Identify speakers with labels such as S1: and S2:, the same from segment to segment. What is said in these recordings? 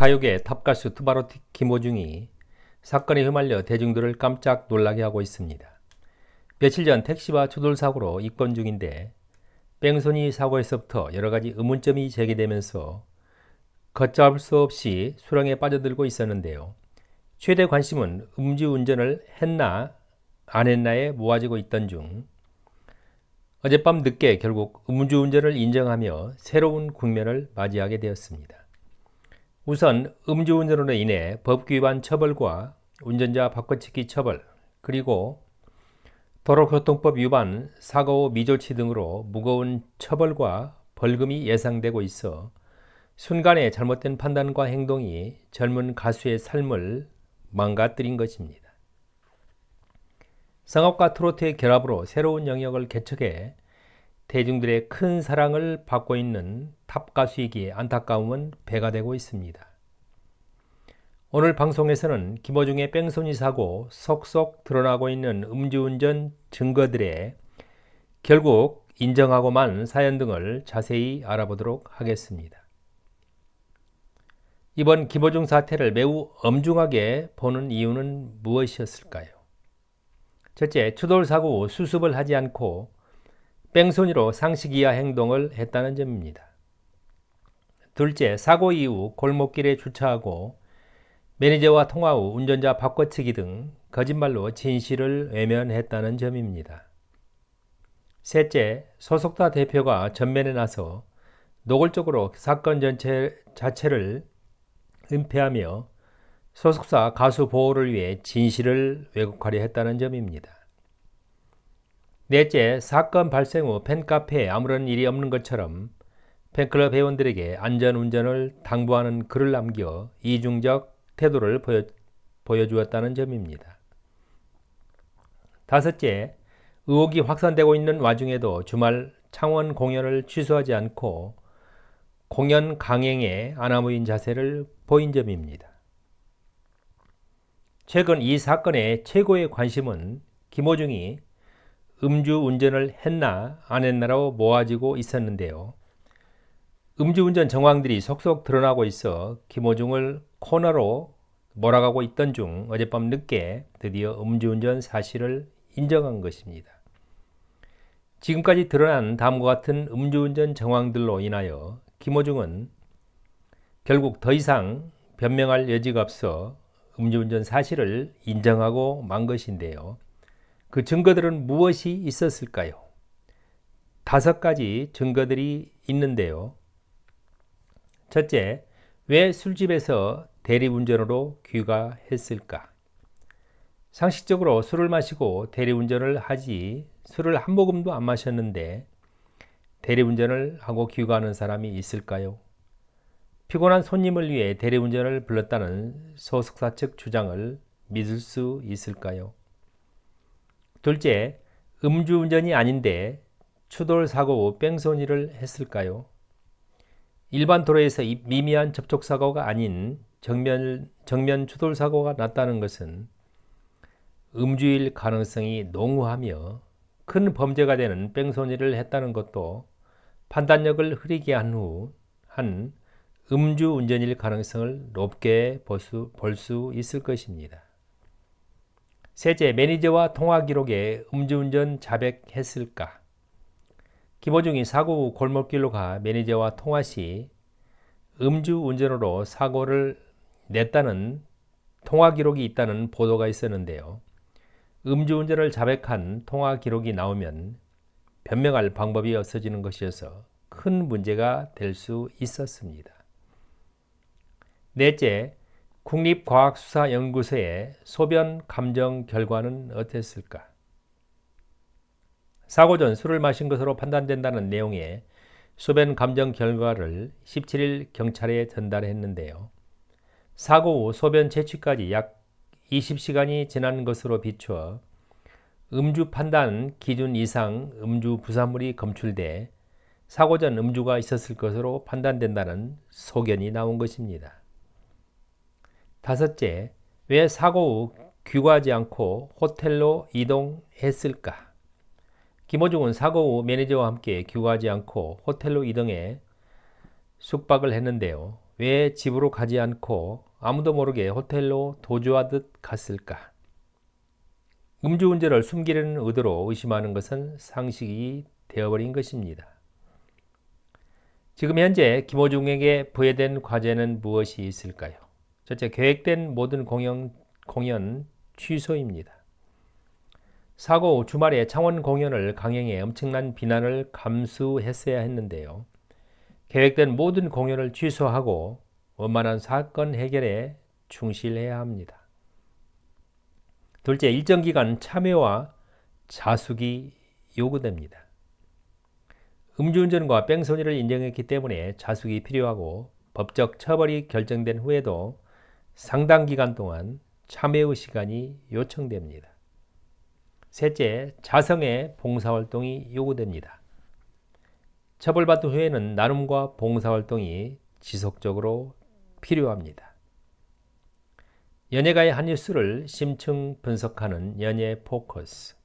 S1: 가요계 탑가수 투바로티 김호중이 사건에 휘말려 대중들을 깜짝 놀라게 하고 있습니다. 며칠 전 택시와 추돌 사고로 입건 중인데 뺑소니 사고에서부터 여러가지 의문점이 제기되면서 걷잡을 수 없이 수렁에 빠져들고 있었는데요. 최대 관심은 음주운전을 했나 안 했나에 모아지고 있던 중 어젯밤 늦게 결국 음주운전을 인정하며 새로운 국면을 맞이하게 되었습니다. 우선 음주운전으로 인해 법규 위반 처벌과 운전자 바꿔치기 처벌, 그리고 도로교통법 위반, 사고 미조치 등으로 무거운 처벌과 벌금이 예상되고 있어 순간의 잘못된 판단과 행동이 젊은 가수의 삶을 망가뜨린 것입니다. 성악과 트로트의 결합으로 새로운 영역을 개척해 대중들의 큰 사랑을 받고 있는 탑 가수이기에 안타까움은 배가 되고 있습니다. 오늘 방송에서는 김호중의 뺑소니 사고 속속 드러나고 있는 음주운전 증거들에 결국 인정하고 만 사연 등을 자세히 알아보도록 하겠습니다. 이번 김호중 사태를 매우 엄중하게 보는 이유는 무엇이었을까요? 첫째, 추돌 사고 후 수습을 하지 않고 뺑소니로 상식 이하 행동을 했다는 점입니다. 둘째, 사고 이후 골목길에 주차하고 매니저와 통화 후 운전자 바꿔치기 등 거짓말로 진실을 외면했다는 점입니다. 셋째, 소속사 대표가 전면에 나서 노골적으로 사건 자체를 은폐하며 소속사 가수 보호를 위해 진실을 왜곡하려 했다는 점입니다. 넷째, 사건 발생 후 팬카페에 아무런 일이 없는 것처럼 팬클럽 회원들에게 안전운전을 당부하는 글을 남겨 이중적 태도를 보여주었다는 점입니다. 다섯째, 의혹이 확산되고 있는 와중에도 주말 창원 공연을 취소하지 않고 공연 강행에 안하무인 자세를 보인 점입니다. 최근 이 사건의 최고의 관심은 김호중이 음주운전을 했나 안 했나로 모아지고 있었는데요. 음주운전 정황들이 속속 드러나고 있어 김호중을 코너로 몰아가고 있던 중 어젯밤 늦게 드디어 음주운전 사실을 인정한 것입니다. 지금까지 드러난 다음과 같은 음주운전 정황들로 인하여 김호중은 결국 더 이상 변명할 여지가 없어 음주운전 사실을 인정하고 만 것인데요. 그 증거들은 무엇이 있었을까요? 5가지 증거들이 있는데요. 첫째, 왜 술집에서 대리운전으로 귀가했을까? 상식적으로 술을 마시고 대리운전을 하지 술을 한 모금도 안 마셨는데 대리운전을 하고 귀가하는 사람이 있을까요? 피곤한 손님을 위해 대리운전을 불렀다는 소속사 측 주장을 믿을 수 있을까요? 둘째, 음주운전이 아닌데 추돌 사고 후 뺑소니를 했을까요? 일반 도로에서 미미한 접촉사고가 아닌 정면 추돌 사고가 났다는 것은 음주일 가능성이 농후하며 큰 범죄가 되는 뺑소니를 했다는 것도 판단력을 흐리게 한 음주운전일 가능성을 높게 볼 수 있을 것입니다. 셋째, 매니저와 통화 기록에 음주운전 자백했을까? 김호중이 사고 후 골목길로 가 매니저와 통화 시 음주운전으로 사고를 냈다는 통화 기록이 있다는 보도가 있었는데요. 음주운전을 자백한 통화 기록이 나오면 변명할 방법이 없어지는 것이어서 큰 문제가 될 수 있었습니다. 넷째, 국립과학수사연구소의 소변 감정 결과는 어땠을까? 사고 전 술을 마신 것으로 판단된다는 내용의 소변 감정 결과를 17일 경찰에 전달했는데요. 사고 후 소변 채취까지 약 20시간이 지난 것으로 비추어 음주 판단 기준 이상 음주 부산물이 검출돼 사고 전 음주가 있었을 것으로 판단된다는 소견이 나온 것입니다. 다섯째, 왜 사고 후 귀가하지 않고 호텔로 이동했을까? 김호중은 사고 후 매니저와 함께 귀가하지 않고 호텔로 이동해 숙박을 했는데요. 왜 집으로 가지 않고 아무도 모르게 호텔로 도주하듯 갔을까? 음주운전을 숨기려는 의도로 의심하는 것은 상식이 되어버린 것입니다. 지금 현재 김호중에게 부여된 과제는 무엇이 있을까요? 첫째, 계획된 모든 공연 취소입니다. 사고 후 주말에 창원 공연을 강행해 엄청난 비난을 감수했어야 했는데요. 계획된 모든 공연을 취소하고 원만한 사건 해결에 충실해야 합니다. 둘째, 일정 기간 참여와 자숙이 요구됩니다. 음주운전과 뺑소니를 인정했기 때문에 자숙이 필요하고 법적 처벌이 결정된 후에도 상당 기간 동안 참여의 시간이 요청됩니다. 셋째, 자성의 봉사활동이 요구됩니다. 처벌받은 후에는 나눔과 봉사활동이 지속적으로 필요합니다. 연예가의 한 뉴스를 심층 분석하는 연예 포커스.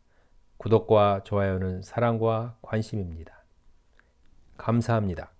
S1: 구독과 좋아요는 사랑과 관심입니다. 감사합니다.